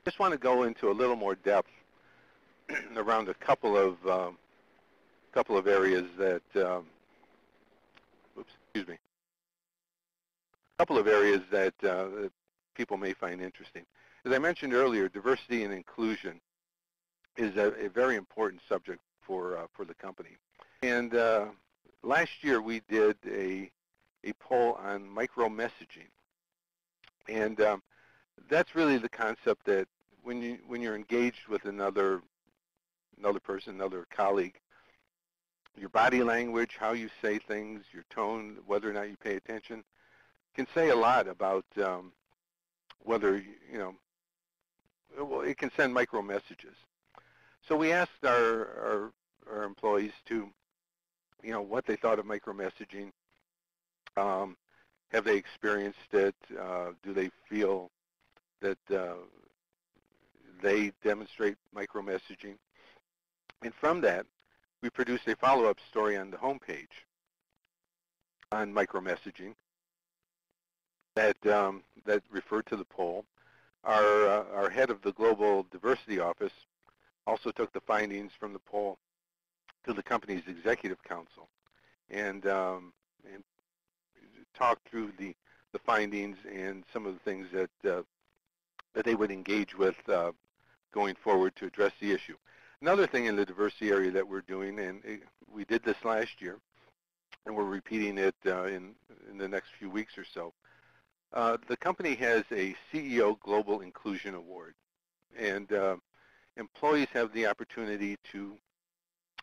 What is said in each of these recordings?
Just want to go into a little more depth around a couple of areas that that people may find interesting. As I mentioned earlier, diversity and inclusion is a very important subject for the company. And last year we did a poll on micro-messaging. And that's really the concept that when you're engaged with another person, another colleague, your body language, how you say things, your tone, whether or not you pay attention, can say a lot about whether, well, it can send micro messages. So we asked our employees to, what they thought of micro messaging. Have they experienced it? Do they feel that they demonstrate micro messaging? And from that, we produced a follow-up story on the homepage on micro messaging that referred to the poll. Our head of the Global Diversity Office also took the findings from the poll to the company's executive council and talked through the findings and some of the things that they would engage with going forward to address the issue. Another thing in the diversity area that we're doing, and we did this last year, and we're repeating it in the next few weeks or so. The company has a CEO Global Inclusion Award, and employees have the opportunity to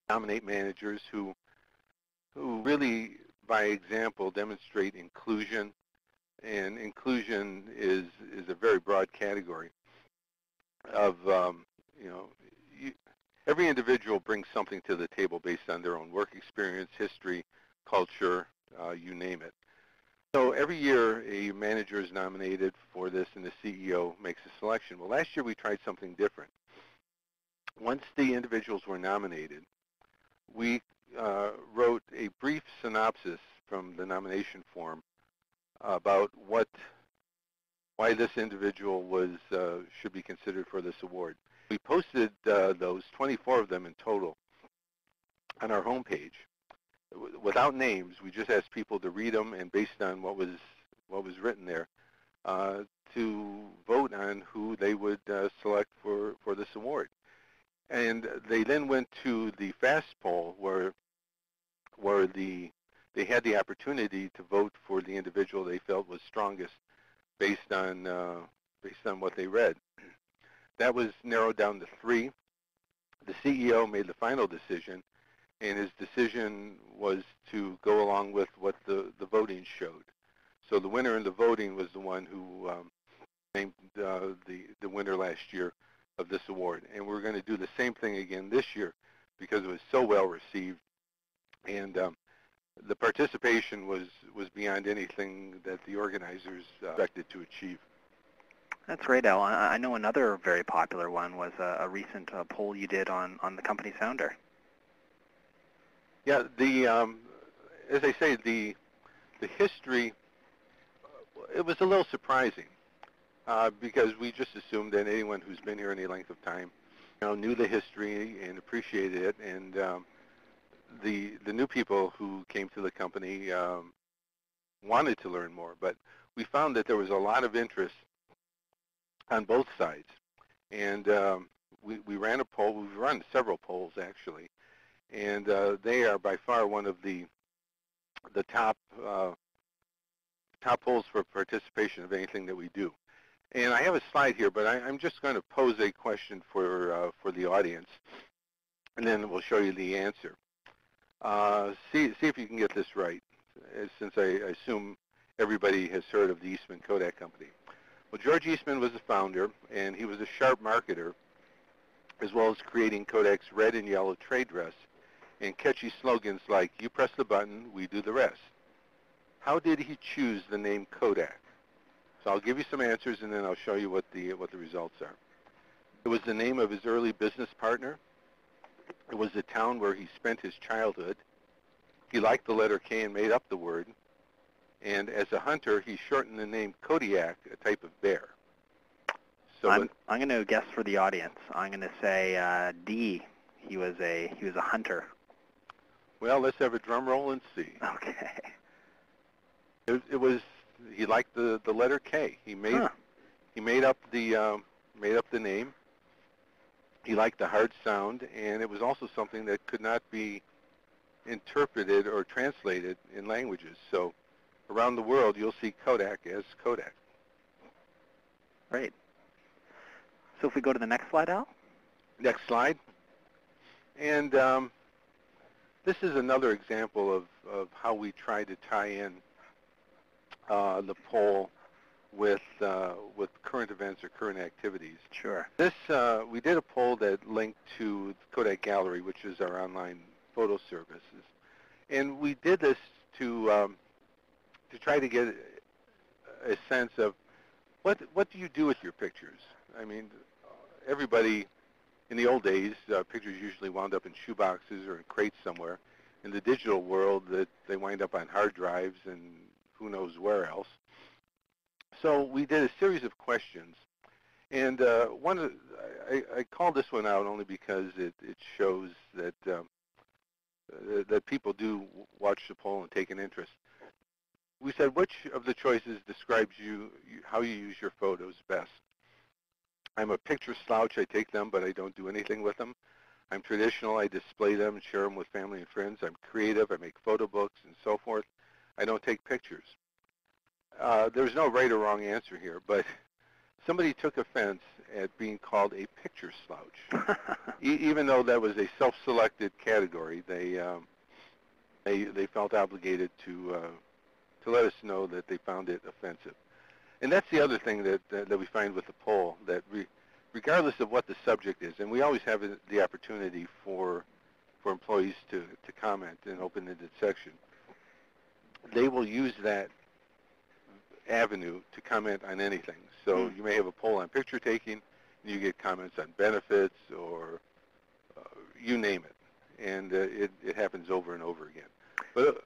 nominate managers who really, by example, demonstrate inclusion. And inclusion is a very broad category of, every individual brings something to the table based on their own work experience, history, culture, you name it. So every year a manager is nominated for this and the CEO makes a selection. Well, last year we tried something different. Once the individuals were nominated, we wrote a brief synopsis from the nomination form about why this individual should be considered for this award. We posted those 24 of them in total on our homepage without names. We just asked people to read them, and based on what was written there, to vote on who they would select for this award. And they then went to the fast poll where they had the opportunity to vote for the individual they felt was strongest based on what they read. That was narrowed down to 3. The CEO made the final decision, and his decision was to go along with what the voting showed. So the winner in the voting was the one who named the winner last year of this award. And we're going to do the same thing again this year because it was so well received, and the participation was beyond anything that the organizers expected to achieve. That's great, Al. I know another very popular one was a recent poll you did on the company's founder. Yeah, as I say, the history, it was a little surprising because we just assumed that anyone who's been here any length of time, knew the history and appreciated it, and the new people who came to the company wanted to learn more. But we found that there was a lot of interest on both sides, and we ran a poll. We've run several polls actually, and they are by far one of the top polls for participation of anything that we do. And I have a slide here, but I'm just going to pose a question for the audience, and then we'll show you the answer. See if you can get this right, since I assume everybody has heard of the Eastman Kodak Company. Well, George Eastman was the founder, and he was a sharp marketer, as well as creating Kodak's red and yellow trade dress and catchy slogans like, "You press the button, we do the rest." How did he choose the name Kodak? So I'll give you some answers, and then I'll show you what the results are. It was the name of his early business partner. It was the town where he spent his childhood. He liked the letter K and made up the word. And as a hunter, he shortened the name Kodiak, a type of bear. So I'm going to guess for the audience. I'm going to say D. He was a hunter. well, let's have a drum roll and see. Okay. It was he liked the letter K. He made up the name. He liked the hard sound, and it was also something that could not be interpreted or translated in languages. So around the world, you'll see Kodak as Kodak. Great. So if we go to the next slide, Al? Next slide. And this is another example of how we try to tie in the poll with current events or current activities. Sure. This we did a poll that linked to Kodak Gallery, which is our online photo services, and we did this to try to get a sense of what do you do with your pictures. I mean, everybody in the old days, pictures usually wound up in shoeboxes or in crates somewhere. In the digital world, that they wind up on hard drives and who knows where else. So we did a series of questions, and I called this one out only because it shows that that people do watch the poll and take an interest. We said, which of the choices describes how you use your photos best? I'm a picture slouch. I take them, but I don't do anything with them. I'm traditional. I display them and share them with family and friends. I'm creative. I make photo books and so forth. I don't take pictures. There's no right or wrong answer here, but somebody took offense at being called a picture slouch. Even though that was a self-selected category, they felt obligated to let us know that they found it offensive. And that's the other thing that we find with the poll, that regardless of what the subject is, and we always have the opportunity for employees to comment in open-ended section, they will use that avenue to comment on anything. So you may have a poll on picture taking, and you get comments on benefits or you name it, and it happens over and over again. But